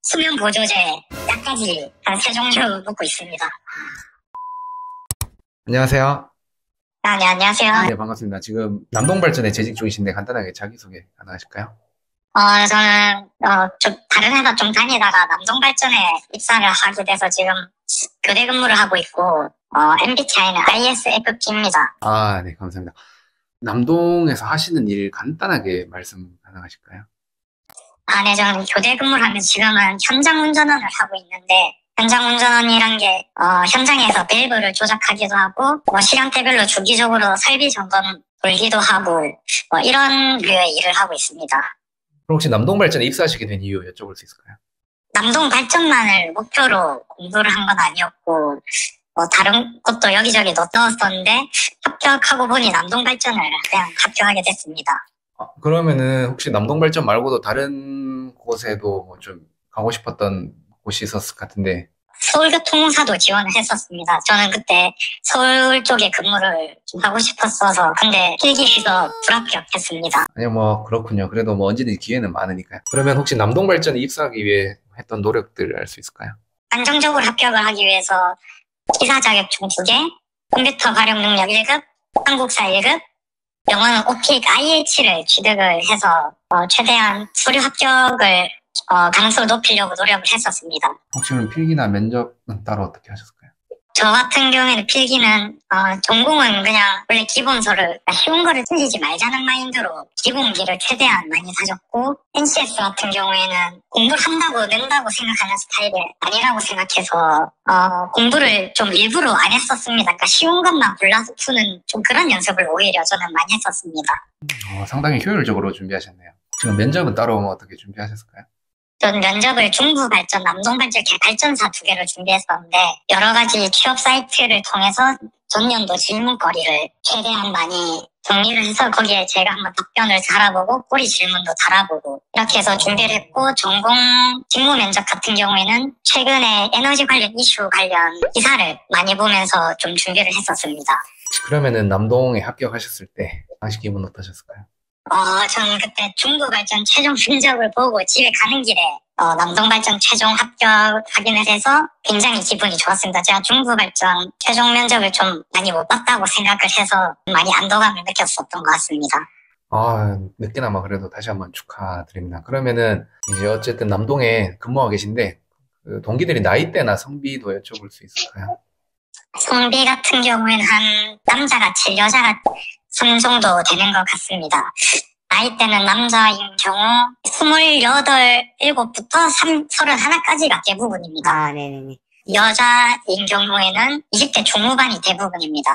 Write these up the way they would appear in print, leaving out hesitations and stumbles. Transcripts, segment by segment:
수면 보조제, 약까지 한 3종류 먹고 있습니다. 안녕하세요. 네, 안녕하세요. 네, 반갑습니다. 지금 남동발전에 재직 중이신데 간단하게 자기소개 가능하실까요? 저는, 좀, 다른 회사 좀 다니다가 남동발전에 입사를 하게 돼서 지금 교대 근무를 하고 있고, MBTI는 ISFP입니다. 아, 네, 감사합니다. 남동에서 하시는 일 간단하게 말씀 가능하실까요? 네, 저는 교대 근무를 하면서 지금은 현장 운전원을 하고 있는데, 현장 운전원이란 게, 현장에서 밸브를 조작하기도 하고, 시간대별로 주기적으로 설비 점검 돌기도 하고, 이런 류의 일을 하고 있습니다. 그럼 혹시 남동발전에 입사하시게 된 이유 여쭤볼 수 있을까요? 남동 발전만을 목표로 공부를 한 건 아니었고, 다른 것도 여기저기 넣었었는데, 합격하고 보니 남동 발전을 그냥 합격하게 됐습니다. 그러면은 혹시 남동발전 말고도 다른 곳에도 뭐 좀 가고 싶었던 곳이 있었을 것 같은데. 서울교통사도 지원을 했었습니다. 저는 그때 서울 쪽에 근무를 좀 하고 싶었어서, 근데 필기에서 불합격했습니다. 아니요, 뭐 그렇군요. 그래도 뭐 언제든지 기회는 많으니까요. 그러면 혹시 남동발전에 입사하기 위해 했던 노력들 알 수 있을까요? 안정적으로 합격을 하기 위해서 기사 자격증 2개, 컴퓨터 활용 능력 1급, 한국사 1급, 영어는 OPIC IH를 취득을 해서 최대한 서류 합격을 강수를 높이려고 노력을 했었습니다. 혹시 그럼 필기나 면접은 따로 어떻게 하셨을까요? 저 같은 경우에는 필기는 전공은 그냥 원래 기본서를 쉬운 거를 쓰지 말자는 마인드로 기본기를 최대한 많이 다졌고, NCS 같은 경우에는 공부를 한다고 는다고 생각하는 스타일이 아니라고 생각해서 공부를 좀 일부러 안 했었습니다. 그러니까 쉬운 것만 골라서 푸는 좀 그런 연습을 오히려 저는 많이 했었습니다. 상당히 효율적으로 준비하셨네요. 지금 면접은 따로 뭐 어떻게 준비하셨을까요? 전 면접을 중부발전, 남동발전 발전사 2개를 준비했었는데, 여러 가지 취업 사이트를 통해서 전년도 질문거리를 최대한 많이 정리를 해서 거기에 제가 한번 답변을 달아보고 꼬리 질문도 달아보고 이렇게 해서 준비를 했고, 전공 직무 면접 같은 경우에는 최근에 에너지 관련 이슈 관련 기사를 많이 보면서 좀 준비를 했었습니다. 그러면은 남동에 합격하셨을 때 당시 기분 어떠셨을까요? 저는 그때 중부발전 최종 면접을 보고 집에 가는 길에 남동발전 최종 합격 확인을 해서 굉장히 기분이 좋았습니다. 제가 중부발전 최종 면접을 좀 많이 못 봤다고 생각을 해서 많이 안도감을 느꼈었던 것 같습니다. 늦게나마 그래도 다시 한번 축하드립니다. 그러면은 이제 어쨌든 남동에 근무하고 계신데 그 동기들이 나이대나 성비도 여쭤볼 수 있을까요? 성비 같은 경우에는 한 남자가 7, 여자가 3 정도 되는 것 같습니다. 나이대는 남자인 경우 28, 7부터 31까지가 대부분입니다. 네네네. 여자인 경우에는 20대 중후반이 대부분입니다.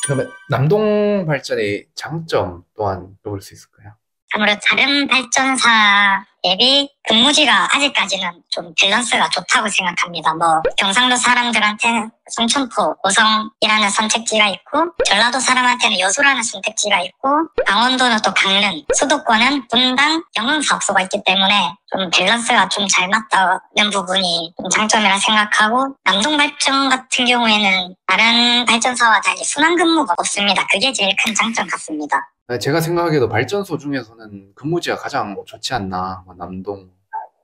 그러면 남동 발전의 장점 또한 여쭤볼 수 있을까요? 아무래도 다른 발전사 대비 근무지가 아직까지는 좀 밸런스가 좋다고 생각합니다. 경상도 사람들한테는 송천포, 고성이라는 선택지가 있고, 전라도 사람한테는 여수라는 선택지가 있고, 강원도는 또 강릉, 수도권은 분당, 영흥사업소가 있기 때문에 좀 밸런스가 좀 잘 맞다는 부분이 좀 장점이라 생각하고, 남동발전 같은 경우에는 다른 발전사와 달리 순환근무가 없습니다. 그게 제일 큰 장점 같습니다. 제가 생각하기에도 발전소 중에서는 근무지가 가장 좋지 않나. 남동,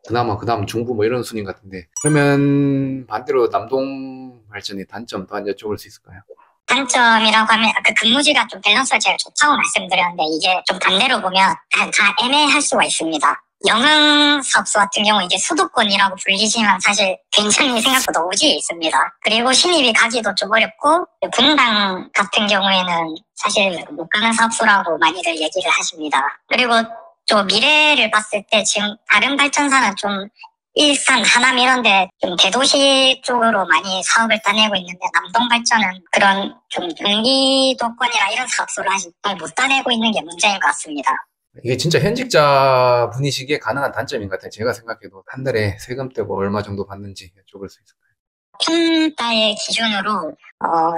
그나마 그 다음 중부 뭐 이런 순위 같은데. 그러면 반대로 남동 발전의 단점 또한 여쭤볼 수 있을까요? 단점이라고 하면 그 근무지가 좀 밸런스가 제일 좋다고 말씀드렸는데, 이게 좀 반대로 보면 다 애매할 수가 있습니다. 영흥사업소 같은 경우 이제 수도권이라고 불리지만 사실 굉장히 생각보다 오지에 있습니다. 그리고 신입이 가기도 좀 어렵고, 분당 같은 경우에는 사실 못 가는 사업소라고 많이들 얘기를 하십니다. 그리고 또 미래를 봤을 때 지금 다른 발전사는 좀 일산, 하남 이런데 좀 대도시 쪽으로 많이 사업을 따내고 있는데, 남동발전은 그런 좀 경기도권이나 이런 사업소를 아직 못 따내고 있는 게 문제인 것 같습니다. 이게 진짜 현직자 분이시기에 가능한 단점인 것 같아요. 제가 생각해도 한 달에 세금 떼고 얼마 정도 받는지 여쭤볼 수 있을까요? 한 달 기준으로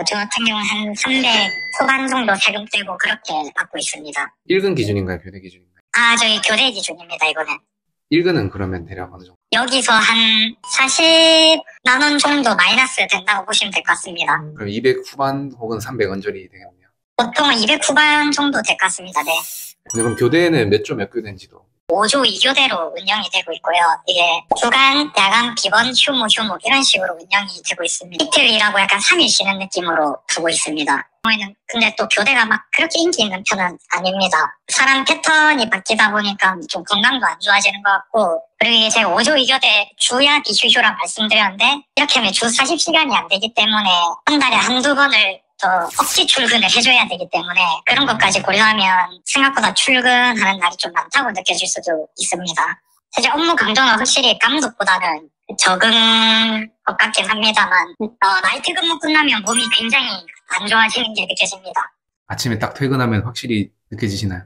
저 같은 경우는 한 300 후반 정도 세금 떼고 그렇게 받고 있습니다. 1근 기준인가요? 교대 기준인가요? 저희 교대 기준입니다, 이거는. 1근은 그러면 대략 어느 정도? 여기서 한 40만 원 정도 마이너스 된다고 보시면 될 것 같습니다. 그럼 200 후반 혹은 300 언저리 되겠네요. 보통은 200 후반 정도 될 것 같습니다. 네. 그럼 교대는 몇 조 몇 교대인지도? 5조 2교대로 운영이 되고 있고요. 이게 주간, 야간, 비번, 휴무 이런 식으로 운영이 되고 있습니다. 이틀이라고 약간 3일 쉬는 느낌으로 두고 있습니다. 근데 또 교대가 막 그렇게 인기 있는 편은 아닙니다. 사람 패턴이 바뀌다 보니까 좀 건강도 안 좋아지는 것 같고, 그리고 이게 제가 5조 2교대 주야 비휴휴라 말씀드렸는데 이렇게 하면 주 40시간이 안 되기 때문에 한 달에 한두 번을 더 억지 출근을 해줘야 되기 때문에 그런 것까지 고려하면 생각보다 출근하는 날이 좀 많다고 느껴질 수도 있습니다. 사실 업무 강도는 확실히 감독보다는 적은 것 같긴 합니다만 나이트 근무 끝나면 몸이 굉장히 안 좋아지는 게 느껴집니다. 아침에 딱 퇴근하면 확실히 느껴지시나요?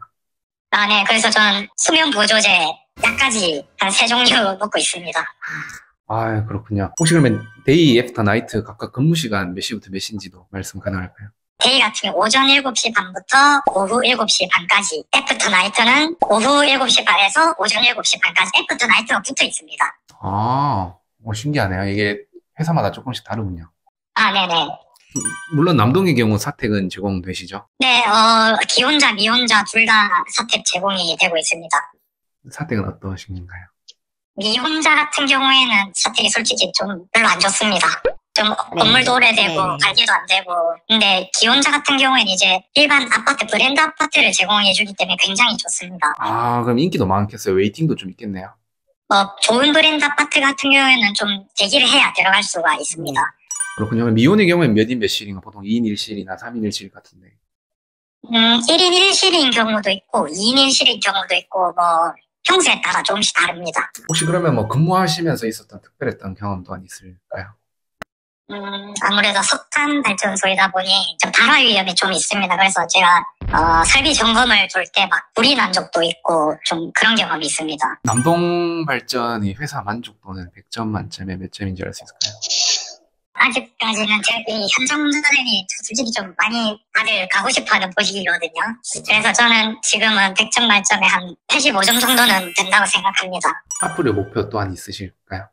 네. 그래서 저는 수면 보조제 약까지 한 3종류 먹고 있습니다. 아, 그렇군요. 혹시 그러면 데이, 애프터, 나이트 각각 근무 시간 몇 시부터 몇 시인지도 말씀 가능할까요? 데이 같은 경우 오전 7시 반부터 오후 7시 반까지, 애프터 나이트는 오후 7시 반에서 오전 7시 반까지 애프터 나이트가 붙어 있습니다. 신기하네요. 이게 회사마다 조금씩 다르군요. 네네. 물론 남동의 경우 사택은 제공되시죠? 네, 기혼자, 미혼자 둘 다 사택 제공이 되고 있습니다. 사택은 어떠신가요? 미혼자 같은 경우에는 사택이 솔직히 좀 별로 안 좋습니다. 좀 건물도 오래되고 관리도 안 되고. 근데 기혼자 같은 경우에는 이제 일반 아파트, 브랜드 아파트를 제공해주기 때문에 굉장히 좋습니다. 그럼 인기도 많겠어요. 웨이팅도 좀 있겠네요. 좋은 브랜드 아파트 같은 경우에는 좀 대기를 해야 들어갈 수가 있습니다. 그렇군요. 미혼의 경우에는 몇 인 몇 실인가? 보통 2인 1실이나 3인 1실 같은데. 1인 1실인 경우도 있고 2인 1실인 경우도 있고 평소에 따라 조금씩 다릅니다. 혹시 그러면 근무하시면서 있었던 특별했던 경험 또한 있을까요? 아무래도 석탄 발전소이다 보니 좀 발화 위험이 좀 있습니다. 그래서 제가 설비 점검을 돌 때 막 불이 난 적도 있고 좀 그런 경험이 있습니다. 남동 발전이 회사 만족도는 100점 만점에 몇 점인지 알 수 있을까요? 아직까지는 이 현장 운전이 솔직히 좀 많이 다들 가고 싶어하는 곳이거든요. 그래서 저는 지금은 100점 만점에 한 85점 정도는 된다고 생각합니다. 앞으로의 목표 또한 있으실까요?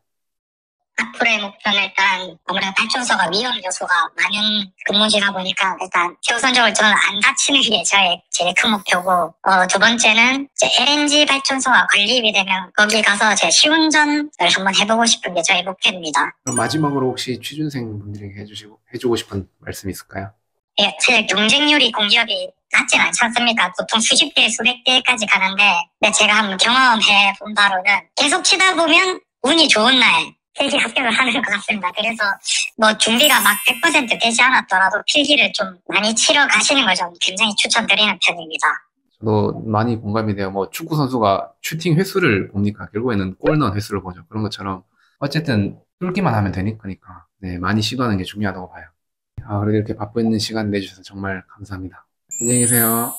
앞으로의 목표는 일단 아무래도 발전소가 위험 요소가 많은 근무지다 보니까 일단 최우선적으로 저는 안 다치는 게 저의 제일 큰 목표고, 두 번째는 이제 LNG 발전소가 건립이 되면 거기 가서 제 시운전을 한번 해보고 싶은 게 저의 목표입니다. 그럼 마지막으로 혹시 취준생 분들에게 해주고 싶은 말씀이 있을까요? 예, 사실 경쟁률이 공기업이 낮진 않지 않습니까? 보통 수십 대, 수백 대까지 가는데, 근데 제가 한번 경험해 본 바로는 계속 치다 보면 운이 좋은 날 필기 합격을 하는 것 같습니다. 그래서 준비가 막 100% 되지 않았더라도 필기를 좀 많이 치러 가시는 걸 좀 굉장히 추천드리는 편입니다. 저도 많이 공감이 돼요. 축구 선수가 슈팅 횟수를 봅니까? 결국에는 골 넣은 횟수를 보죠. 그런 것처럼 어쨌든 뚫기만 하면 되니까 네, 많이 시도하는 게 중요하다고 봐요. 그래도 이렇게 바쁜 시간 내주셔서 정말 감사합니다. 안녕히 계세요.